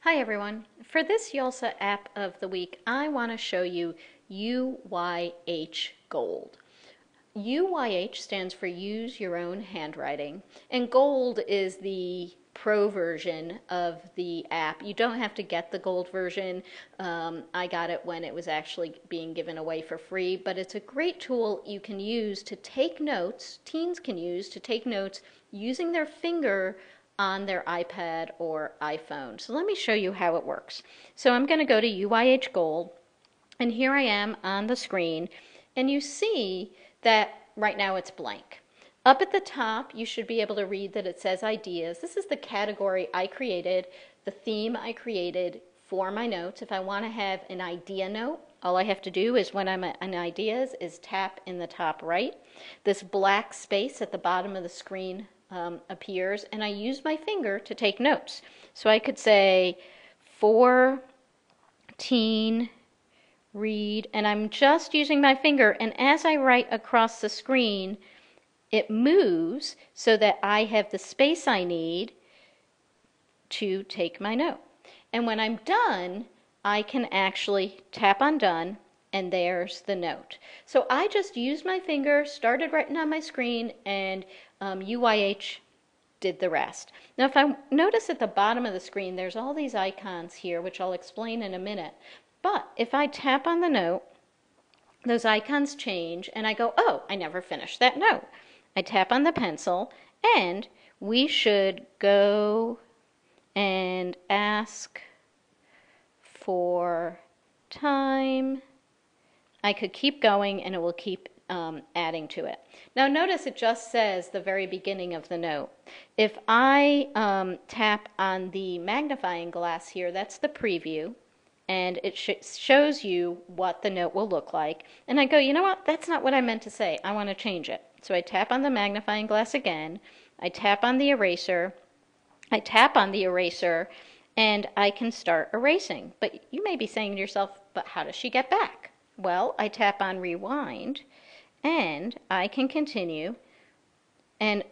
Hi everyone. For this YALSA app of the week, I want to show you UYH Gold. UYH stands for Use Your Own Handwriting, and Gold is the pro version of the app. You don't have to get the gold version. I got it when it was actually being given away for free, but it's a great tool you can use to take notes, teens can use to take notes using their finger on their iPad or iPhone. So let me show you how it works. So I'm going to go to UYH Gold, and here I am on the screen, and you see that right now it's blank. Up at the top, you should be able to read that it says ideas. This is the category I created, the theme I created for my notes. If I want to have an idea note, all I have to do is when I'm in ideas is tap in the top right. This black space at the bottom of the screen appears, and I use my finger to take notes. So I could say for teen read, and I'm just using my finger, and as I write across the screen, it moves so that I have the space I need to take my note. And when I'm done, I can actually tap on done, and there's the note. So I just used my finger, started writing on my screen, and UYH did the rest. Now if I notice at the bottom of the screen, there's all these icons here, which I'll explain in a minute. But if I tap on the note, those icons change, and I go, oh, I never finished that note. I tap on the pencil, and we should go and ask for time. I could keep going, and it will keep adding to it. Now notice it just says the very beginning of the note. If I tap on the magnifying glass here, that's the preview, and it shows you what the note will look like. And I go, you know what, that's not what I meant to say. I want to change it. So I tap on the magnifying glass again, I tap on the eraser, and I can start erasing. But you may be saying to yourself, but how does she get back? Well, I tap on rewind, and I can continue, and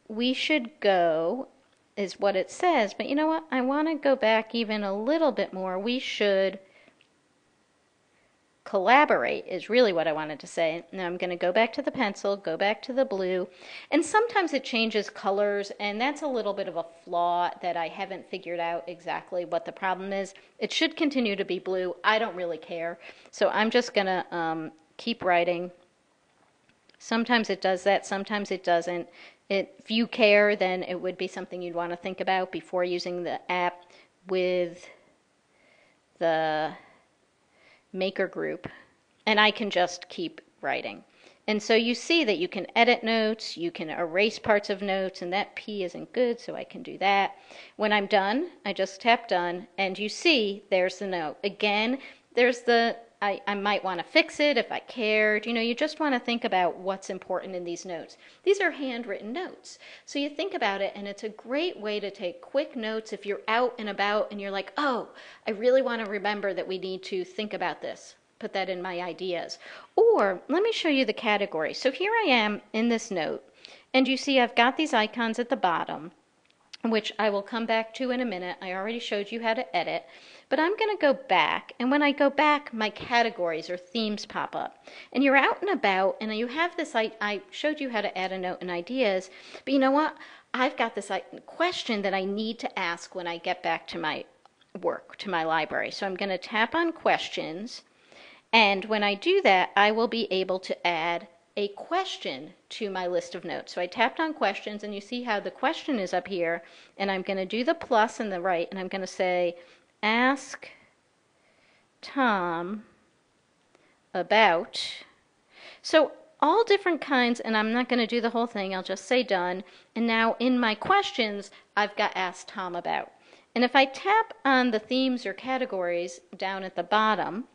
we should go, is what it says, but you know what, I want to go back even a little bit more. We should collaborate is really what I wanted to say. Now I'm going to go back to the pencil, go back to the blue, and sometimes it changes colors, and that's a little bit of a flaw that I haven't figured out exactly what the problem is. It should continue to be blue. I don't really care, so I'm just going to keep writing. Sometimes it does that, sometimes it doesn't. If you care, then it would be something you'd want to think about before using the app with the maker group, and I can just keep writing. And so you see that you can edit notes, you can erase parts of notes, and that P isn't good, so I can do that. When I'm done, I just tap done, and you see there's the note. Again, there's the I might want to fix it if I cared. You know, you just want to think about what's important in these notes. These are handwritten notes. So you think about it, and it's a great way to take quick notes if you're out and about and you're like, oh, I really want to remember that we need to think about this. Put that in my ideas. Or let me show you the category. So here I am in this note, and you see I've got these icons at the bottom, which I will come back to in a minute. I already showed you how to edit, but I'm going to go back, and when I go back, my categories or themes pop up. And you're out and about, and you have this, I showed you how to add a note in ideas, but you know what? I've got this question that I need to ask when I get back to my work, to my library. So I'm going to tap on questions, and when I do that, I will be able to add a question to my list of notes. So I tapped on questions, and you see how the question is up here, and I'm going to do the plus in the right, and I'm going to say, ask Tom about. So all different kinds, and I'm not going to do the whole thing, I'll just say done. And now in my questions, I've got ask Tom about. And if I tap on the themes or categories down at the bottom,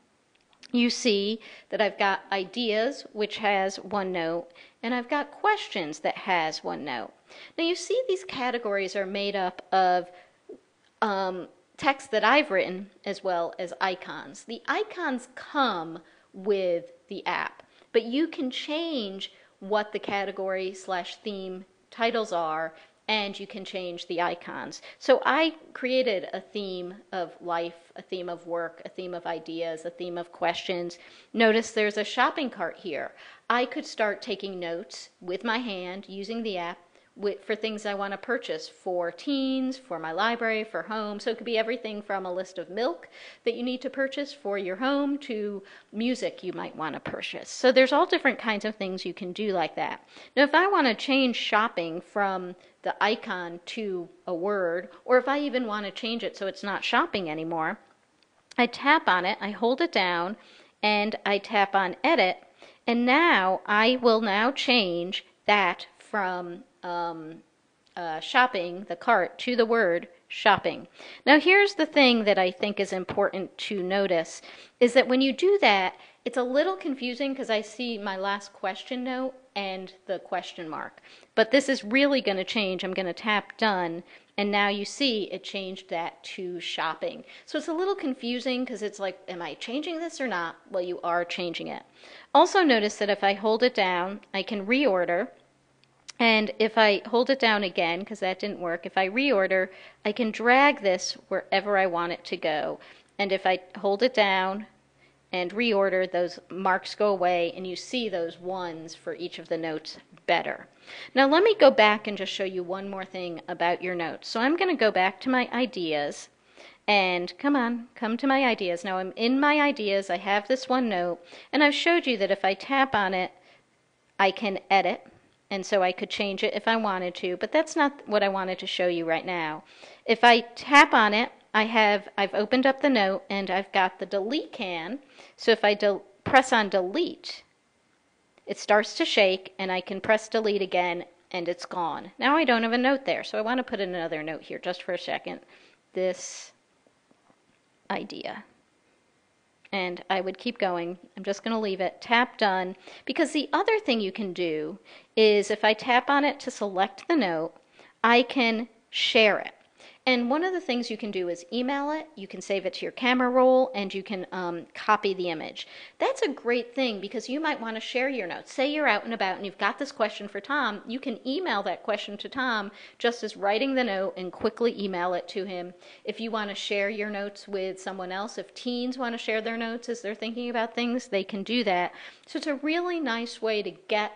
you see that I've got ideas, which has one note, and I've got questions that has one note. Now you see these categories are made up of text that I've written as well as icons. The icons come with the app, but you can change what the category/theme titles are and you can change the icons. So I created a theme of life, a theme of work, a theme of ideas, a theme of questions. Notice there's a shopping cart here. I could start taking notes with my hand using the app for things I want to purchase for teens, for my library, for home. So it could be everything from a list of milk that you need to purchase for your home to music you might want to purchase. So there's all different kinds of things you can do like that. Now, if I want to change shopping from the icon to a word, or if I even want to change it so it's not shopping anymore, I tap on it, I hold it down, and I tap on edit, and now I will now change that from shopping, the cart, to the word shopping. Now here's the thing that I think is important to notice, is that when you do that, it's a little confusing because I see my last question note and the question mark. But this is really going to change. I'm going to tap done, and now you see it changed that to shopping. So it's a little confusing because it's like, am I changing this or not? Well, you are changing it. Also notice that if I hold it down, I can reorder. And if I hold it down again, because that didn't work, if I reorder, I can drag this wherever I want it to go. And if I hold it down and reorder, those marks go away, and you see those ones for each of the notes better. Now let me go back and just show you one more thing about your notes. So I'm going to go back to my ideas, and come to my ideas. Now I'm in my ideas, I have this one note, and I've showed you that if I tap on it, I can edit. And so I could change it if I wanted to, but that's not what I wanted to show you right now. If I tap on it, I've opened up the note and I've got the delete can. So if I press on delete, it starts to shake, and I can press delete again and it's gone. Now I don't have a note there, so I want to put in another note here just for a second. This idea. And I would keep going. I'm just going to leave it. Tap done. Because the other thing you can do is if I tap on it to select the note, I can share it. And one of the things you can do is email it, you can save it to your camera roll, and you can copy the image. That's a great thing because you might want to share your notes. Say you're out and about and you've got this question for Tom, you can email that question to Tom just as writing the note and quickly email it to him. If you want to share your notes with someone else, if teens want to share their notes as they're thinking about things, they can do that. So it's a really nice way to get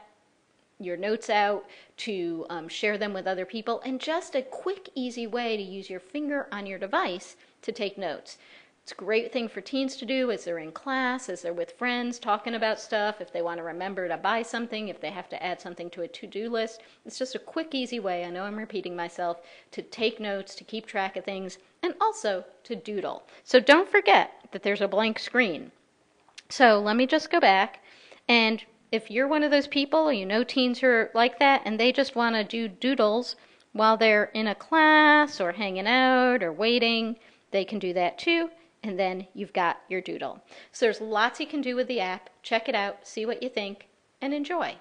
your notes out, to share them with other people, and just a quick, easy way to use your finger on your device to take notes. It's a great thing for teens to do as they're in class, as they're with friends, talking about stuff, if they want to remember to buy something, if they have to add something to a to-do list. It's just a quick, easy way, I know I'm repeating myself, to take notes, to keep track of things, and also to doodle. So don't forget that there's a blank screen. So let me just go back, and if you're one of those people, you know teens who are like that, and they just want to do doodles while they're in a class or hanging out or waiting, they can do that too, and then you've got your doodle. So there's lots you can do with the app. Check it out, see what you think, and enjoy.